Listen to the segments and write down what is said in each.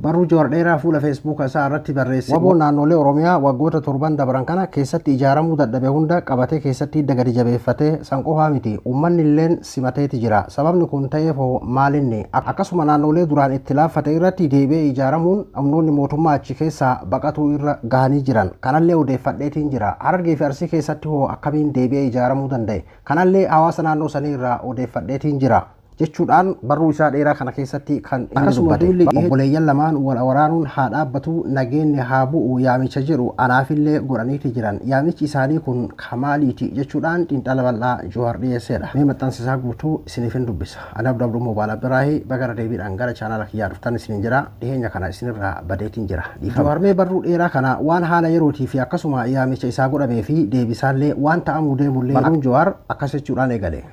barruu Jawaar dheeraa fuula Facebook isaa irratti barreesse. Waboon naannolee Oromiyaa waggoota 7 dabran kana keessatti ijaaramuu dadhabe hunda qabatee keessatti dagadi jabeeffatee sanqohaa miti. Uummanni illeen simateeti jira. Sababni kun ta'eef maalinni akkasuma naannolee duraan itti laaffate irratti deebi'ee ijaaramuun humnoonni mootummaa achi keessaa baqatuu irra gahanii jiran. Kanallee odeeffadheetiin jira. Harargee fi Arsii keessatti hoo akkamiin deebi'ee ijaaramuu danda'e? Kanallee hawaasa naannoo sanii irraa odeeffadheetiin jira. jechuudhaan barruu isaa dheeraa kana keessatti kan inni dubbate. Obboleeyyan lamaan wal waraanuun haa dhaabbatu nageenyi haa bu'u yaamicha jedhu anaafillee godhaniiti jiran. Yaamichi isaanii kun kamaaliiti jechuudhaan xiinxala bal'aa Jawaar dhiyeesseedha. Mee maxxansisaa guutuu isiniifin dubbisa. Ani Abduu Mobaala Biraahii bagara deebiidhaan gara chaanala kiyyaa dhuftan isiniin jira. Dhiheenya kana isinirraa badeetiin jira. Jawaar mee barruu dheeraa kana waan haala yerootii fi akkasuma yaamicha isaa godhamee fi deebisaallee waan ta'amuu deemullee barruun Jawaar akkas jechuudhaan eegale.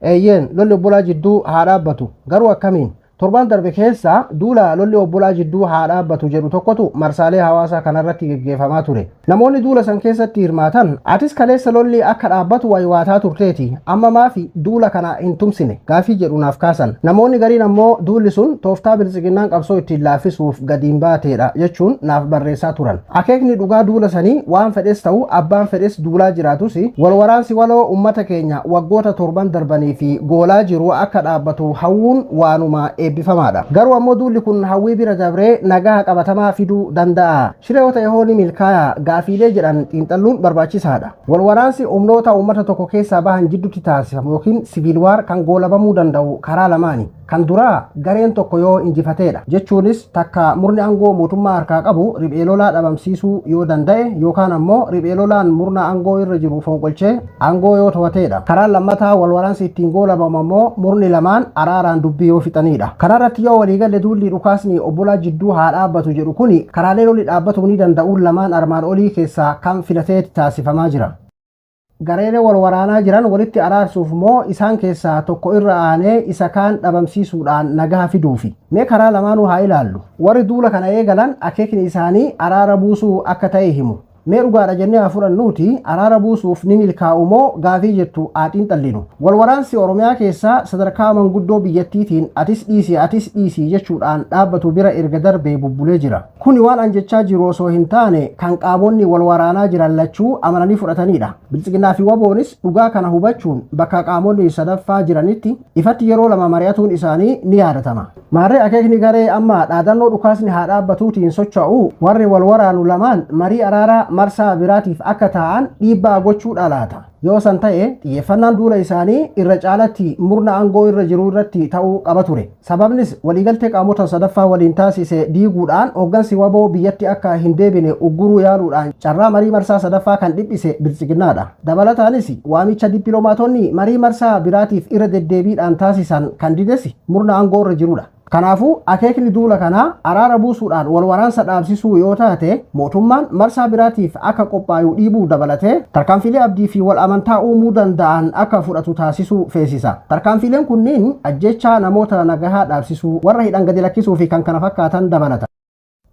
Eeyyeen lolli obbolaa jidduu haa dhaabbatu garuu akkamiin torban darbe keessa duula lolli obbolaa jidduu haa dhaabbatu jedhu tokkotu marsaalee hawaasaa kanarratti geggeeffamaa ture. Namoonni duula san keessatti hirmaatan atis kaleessa lolli akka dhaabbatu waywaataa turteeti amma maafi duula kana hin tumsine gaafii jedhu naaf kaasan. Namoonni gariin ammoo duulli sun tooftaa bilisiginnaan qabsoo ittiin laaffisuuf gadiin baateedha jechuun naaf barreessaa turan. Akeekni dhugaa duula sanii waan fedhes ta'u abbaan fedhes duulaa jiraatus walwaraansi waloo ummata keenya waggoota torban darbanii fi goolaa jiru akka dhaabbatu hawwuun waanuma eebbifamaadha. Garuu ammoo duulli kun hawwii bira dabree nagaa qabatamaa fiduu danda'a. Shireewota yehooni milkaa'aa gaafiilee jedhan xiinxalluun barbaachisaadha. Walwaraansi humnoota uummata tokko keessaa bahan jidduutti taasifamu yookiin siviil waar kan goolabamuu danda'u karaa lamaani. Kan duraa gareen tokko yoo injifateedha jechuunis takka murni aangoo mootummaa harkaa qabu riphee lolaa dhabamsiisuu yoo danda'e yookaan ammoo riphee lolaan murna aangoo irra jiru fonqolchee aangoo yoo to'ateedha. Karaan lammataa walwaraansi ittiin goolabamu ammoo murni lamaan araaraan dubbii yoo fixanidha. Kanarratti yoo waliigalle duulli dhukaasni obbolaa jidduu haa dhaabbatu jedhu kuni karaalee lolli dhaabbatuu ni danda'uun lamaan armaan olii keessaa kan filateeti taasifamaa jira. Gareelee wal waraanaa jiran walitti araarsuuf moo isaan keessaa tokko irra aanee isa kaan dhabamsiisuudhaan nagaa fiduufi. Mee karaa lamaanuu haa ilaallu. Warri duula kana eegalan akeekni isaanii araara buusuu akka ta'e himu. Mee dhugaadha jennee haa fudhannuuti araara buusuuf ni milkaa'u moo gaafii jettu haa xiinxallinu. Walwaraansi Oromiyaa keessaa sadarkaa manguddoo biyyattiitiin atis dhiisii jechuudhaan dhaabbatu bira erga darbee bubbulee jira. Kuni waan an jechaa jiru osoo hin taane kan qaamonni walwaraanaa jiran lachuu amananii fudhatanidha. Bilisiginnaa fi Waboonis dhugaa kana hubachuun bakka qaamonni sadaffaa jiranitti ifatti yeroo lama mari'atuun isaanii ni yaadatama. Maarree akeekni garee amma dhaadannoo dhukaasni haa dhaabbatuutiin socho'u warri walwaraanu lamaan marii araaraa marsaa biraatiif akka ta'an dhiibbaa gochuudha laata. Yoo san ta'e xiyyeeffannaan duula isaanii irra caalatti murna aangoo irra jiru irratti ta'uu qaba ture. Sababnis waliigaltee qaamota sadaffaa waliin taasise diiguudhaan hooggansi Waboo biyyatti akka hin deebine ugguruu yaaluudhaan carraa marii marsaa sadaffaa kan dhiphise bilisiginnaadha. Dabalataanis waamicha dippiloomaatonni marii marsaa biraatiif irra deddeebiidhaan taasisan kan dides murna aangoo irra jirudha. Kanaafuu akeekni duula kanaa araara buusuudhaan walwaraansa dhaabsisuu yoo taate mootummaan marsaa biraatiif akka qophaa'u dhiibuu dabalatee tarkaanfilee abdii fi wal amantaa uumuu danda'an akka fudhatu taasisuu feesisa. Tarkaanfileen kunniin ajjechaa namoota nagahaa dhaabsisuu warra hidhan gadi lakkisuu fi kan kana fakkaatan dabalata.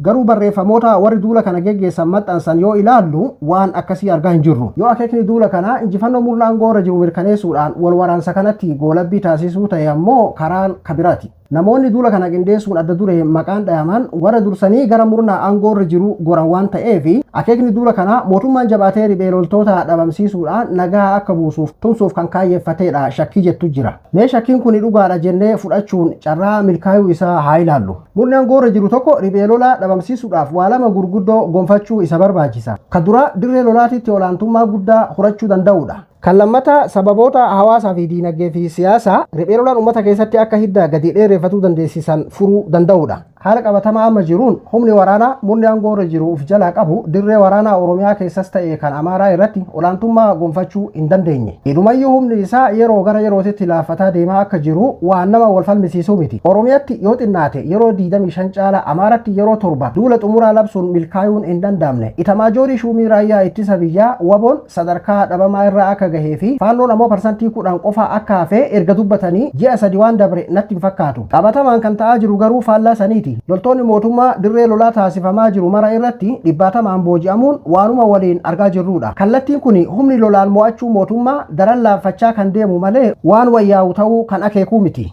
Garuu barreeffamoota warri duula kana geggeessan maxxansan yoo ilaallu waan akkasii argaa hin jirru. Yoo akeekni duula kanaa injifannoo murna aangoo irra jiru mirkaneessuudhaan walwaraansa kanatti goolabbii taasisuu ta'e ammoo karaan kabiraati. Namoonni duula kana qindeessuun adda duree maqaan dhayaman warra dursanii gara murna aangoo irra jiru goran waan ta'eef akeekni duula kanaa mootummaan jabaatee riphee loltoota dhabamsiisuudhaan nagaa akka buusuuf tumsuuf kan kaayyeeffateedha shakkii jettu jira. Mee shakkiin kun dhugaadha jennee fudhachuun carraa milkaa'uu isaa haa ilaallu. Murni aangoo irra jiru tokko riphee lolaa dhabamsiisuudhaaf waa lama gurguddoo gonfachuu isa barbaachisa. Kan dura dirree lolaatitti olaantummaa guddaa horachuu danda'uudha. Kan lammataa sababoota hawaasaa fi diinagdee fi siyaasaa riphee lolaan uummata keessatti akka hidda gadi dheereffatuu dandeessisan furuu danda'uudha. Haala qabatamaa amma jiruun humni waraanaa murni aangoo irra jiru uf jalaa qabu dirree waraanaa Oromiyaa keessas ta'e kan Amaaraa irratti olaantummaa gonfachuu hin dandeenye. Idumayyuu humni isaa yeroo gara yerootitti laaffataa deemaa akka jiru waan nama wal falmisiisuu miti. Oromiyaatti yoo xinnaate yeroo 25 caala Amaaratti yeroo 7 duula xumuraa labsuun milkaa'uun hin danda'amne. Itamaajorii shuumii raayyaa ittisa biyyaa Waboon sadarkaa dhabamaa irraa akka gahee fi faannoon ammoo parsantii 10 qofa akka hafee erga dubbatanii ji'a 3 waan dabre natti hin fakkaatu. Qabatamaan kan ta'aa jiru garuu faallaa saniiti. Loltoonni mootummaa dirree lolaa taasifamaa jiru mara irratti dhibbatamaan booji'amuun waanuma waliin argaa jirrudha. Kallattiin kun humni lolaan mo'achuu mootummaa daran laaffachaa kan deemu malee waan wayyaa'u ta'uu kan akeekuu miti.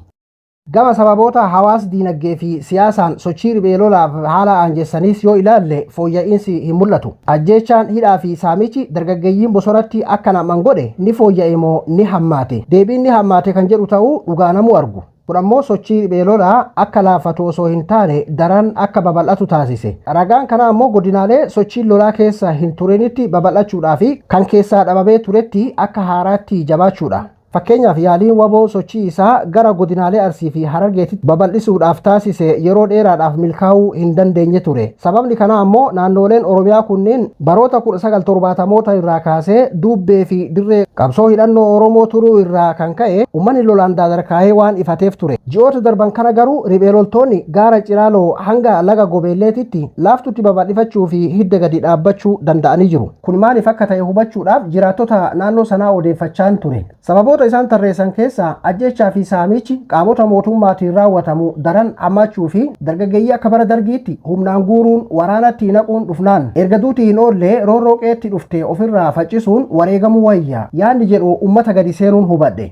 Gama sababoota hawaas diinagdee fi siyaasaan sochii riphee lolaaf haala aanjessaniis yoo ilaalle fooyya'insi hin mul'atu. Ajjeechaan hidhaa fi saamichi dargaggeeyyiin bosonatti akka naman godhe ni fooyya'e moo ni hammaate? Deebiin ni hammaate kan jedhu ta'uu dhugaa namuu argu. Kun ammoo sochii riphee lolaa akka laafatu osoo hin taane daran akka babal'atu taasise. Ragaan kana ammoo godinaalee sochiin lolaa keessa hin turinitti babal'achuudhaa fi kan keessaa dhabamee turetti akka haaraatti jabaachuudha. Fakkeenyaaf yaaliin waboo sochii isaa gara godinaalee Arsii fi Harargeetitti babal'isuudhaaf taasise yeroo dheeraadhaaf milkaa'uu hin dandeenye ture. Sababni kana ammoo naannoleen Oromiyaa kunneen baroota 1970moota irraa kaasee Dubbee fi Dirree qabsoo hidhannoo Oromoo turuu irraa kan ka'e uummanni lolaan daadarkaa'ee waan ifateef ture. Ji'oota darban kana garuu riphee loltoonni gaara Ciraaloo hanga laga Gobeelleetitti laaftutti babal'ifachuu fi hidda gadi dhaabbachuu danda'anii jiru. Kun maaliif akka ta'e hubachuudhaaf jiraattota naannoo sanaa odeeffachaan ture. Sababoota isaan tarreessan keessa ajjechaa fi saamichi qaamota mootummaatiin raawwatamu daran hammachuu fi dargaggeeyyii akka bara dargiitti humnaan guuruun waraanatti naquun dhufnaan erga duutii hin oolle roorrooqeetti dhufte ofirraa faccisuun wareegamuu wayya yaanni jedhu ummata gadi seenuun hubadhe.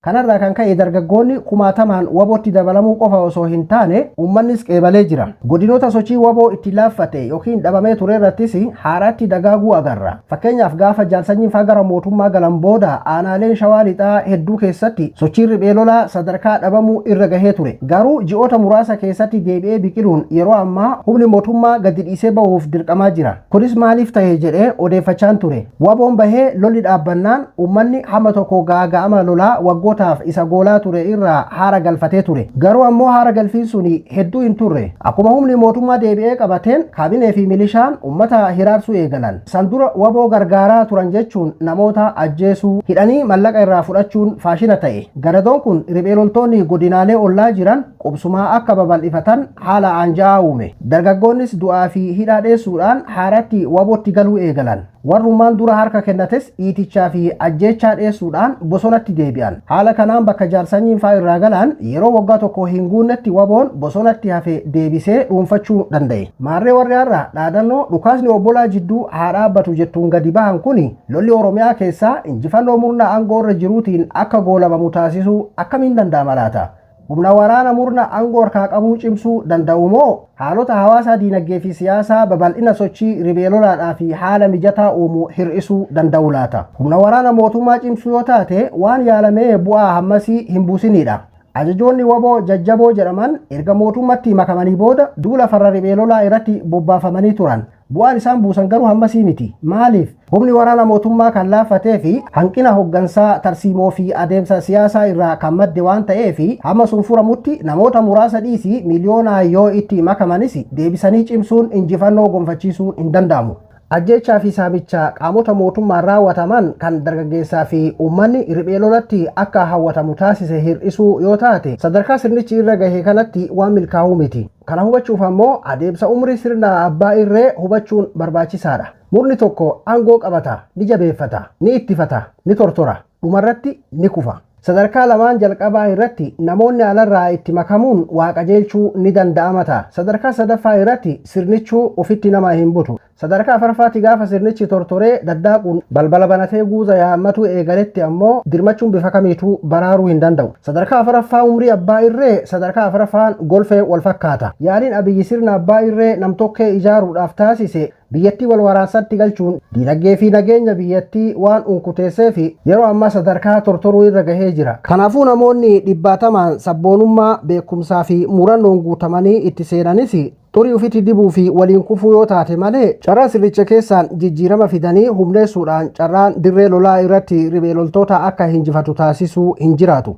Kanarraa kan ka'e dargaggoonni kumaatamaan wabootti dabalamuu qofa osoo hin taane uummannis qeebalee jira. Godinoota sochii waboo itti laaffate yookiin dhabamee ture irrattis haaraatti dagaaguu agarra. Fakkeenyaaf gaafa jaalsanyiin faa gara mootummaa galan booda aanaaleen shawaa lixaa hedduu keessatti sochiin riphee lolaa sadarkaa dhabamuu irra gahee ture. Garuu ji'oota muraasa keessatti deebi'ee biqiluun yeroo ammaa humni mootummaa gadi dhiisee bahuuf dirqamaa jira. Kunis maaliif ta'e jedhee odeeffachaan ture. Waboon bahee lolli dhaabbannaan uummanni hamma tokko gaaga'ama lolaa waggoota isa goolaa ture irraa haara galfatee ture. Garuu ammoo haara galfiin suni hedduu hin turre. Akkuma humni mootummaa deebi'ee qabateen kaabinee fi milishaan ummata hiraarsuu eegalan. San dura waboo gargaaraa turan jechuun namoota ajjeesuu hidhanii mallaqa irraa fudhachuun faashina ta'e. Garadoon kun riphee loltoonni godinaalee ollaa jiran qubsumaa akka babal'ifatan haala aanja'aa uume. Dargaggoonnis du'aa fi hidhaa dheessuudhaan haaratti wabootti galuu eegalan. Warrummaan dura harka kennates dhiitichaa fi ajjeechaa dheessuudhaan bosonatti deebi'an. Haala kanaan bakka jaarsanyiin faa irraa galaan yeroo waggaa tokko hin guunnetti waboon bosonatti hafe deebisee dhuunfachuu danda'e. Maarree warri har'a dhaadannoo dhukaasni obbolaa jidduu haa dhaabbatu jettuun gadi bahan kuni lolli Oromiyaa keessaa injifannoo murna aangoo irra jiruutiin akka goolabamu taasisuu akkamiin danda'ama laata? Humna waraana murna aangoo harkaa qabuu cimsuu danda'u moo haalota hawaasaa diinagdee fi siyaasaa babal'ina sochii riphee lolaadhaa fi haala mijataa uumuu hir'isuu danda'u laata? Humna waraana mootummaa cimsuu yoo taate waan yaalamee bu'aa hammasii hin buusinidha. Ajajoonni waboo jajjaboo jedhaman erga mootummatti makamanii booda duula farra riphee lolaa irratti bobbaafamanii turan. Bu'aan isaan buusan garuu hammasii miti. Maaliif? Humni waraana mootummaa kan laaffatee fi hanqina hoggansaa tarsiimoo fi adeemsa siyaasaa irraa kan madde waan ta'eef hamma sun furamutti namoota muraasa dhiisii miliyoonaan yoo itti makamanis deebisanii cimsuun injifannoo gonfachiisuun hin danda'amu. Ajjechaa fi saamicha qaamota mootummaan raawwataman kan dargaggeessaa fi uummanni riphee lolatti akka hawwatamu taasise hir'isuu yoo taate sadarkaa sirnichi irra gahee kanatti waan milkaa'uu miti. Kana hubachuuf ammoo adeemsa umrii sirna abbaa irree hubachuun barbaachisaadha. Murni tokko aangoo qabata, ni jabeeffata, ni ittifata, ni tortora, dhumarratti ni kufa. Sadarkaa lamaan jalqabaa irratti namoonni alarraa itti makamuun waaqajeelchuu ni danda'ama ta'a. Sadarkaa sadaffaa irratti sirnichuu ofitti nama hin butu. Sadarkaa afuraffaatti gaafa sirnichi tortoree daddaaquun balbala banatee guuza yaammatu eegaletti ammoo dirmachuun bifa kamiituu baraaruu hin danda'u. Sadarkaa afuraffaa umrii abbaa irree sadarkaa afuraffaan golfee wal fakkaata. Yaaliin abiyyi sirna abbaa irree namtokkee ijaaruudhaaf taasise biyyattii wal waraansatti galchuun diinagdee fi nageenya biyyattii waan unkuteessee fi yeroo ammaa sadarkaa tortoruu irra gahee jira. Kanaafuu namoonni dhibbaatamaan sabboonummaa beekumsaa fi murannoon guutamanii itti seenanis xurii ufitti dibuu fi waliin kufuu yoo taate malee carraa sirricha keessaan jijjiirama fidanii humneessuudhaan carraan dirree lolaa irratti riphee loltoota akka hinjifatu taasisuu hin jiraatu.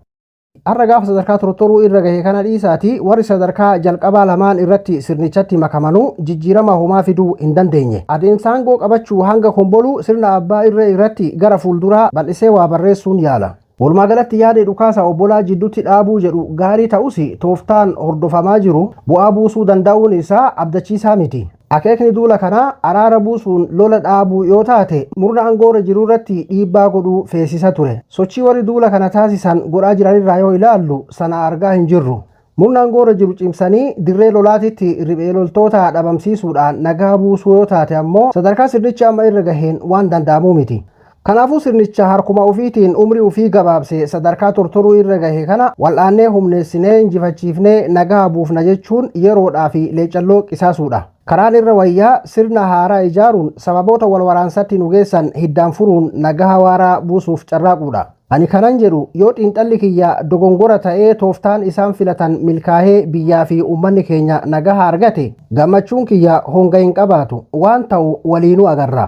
Har'a gaafa sadarkaa tortoruu irra gahee kana dhiisaati warri sadarkaa jalqabaa lamaan irratti sirnichatti makamanuu jijjiirama homaa fiduu hin dandeenye. Adeemsa aangoo qabachuu hanga komboluu sirna abbaa irree irratti gara fuulduraa bal'isee waa barreessuun yaala. Walumaa galatti yaada dhukaasa obbolaa jidduutti dhaabuu jedhu gaarii ta'us tooftaan hordofamaa jiru bu'aa buusuu danda'uun isaa abdachiisaa miti. Akeekni duula kanaa araara buusuun lola dhaabuu yoo taate murna aangoorra jiru irratti dhiibbaa godhuu feesisa ture. Sochii warri duula kana taasisan godhaa jiranirraa yoo ilaallu sana argaa hin jirru. Murna aangoorra jiru cimsanii dirree lolaatitti riphee loltoota dhabamsiisuudhaan nagaa buusuu yoo taate ammoo sadarkaa sirnichi amma irra gaheen waan danda'amuu miti. Kanaafuu sirnicha harkuma ofiitiin umrii ofii gabaabsee sadarkaa tortoruu irra gahe kana wal'aannee humneessinee injifachiifnee nagaa buufna jechuun yeroodhaa fi leecalloo qisaasuudha. Karaan irra wayyaa sirna haaraa ijaaruun sababoota wal waraansatti nu geessan hiddaan furuun nagaa waaraa buusuuf carraaquudha. Ani kanan jedhu yoo xiinxalli kiyya dogongora ta'ee tooftaan isaan filatan milkaa'ee biyyaa fi uummanni keenya nagaa argate gammachuun kiyya honga hin qabaatu waan ta'u waliinuu agarra.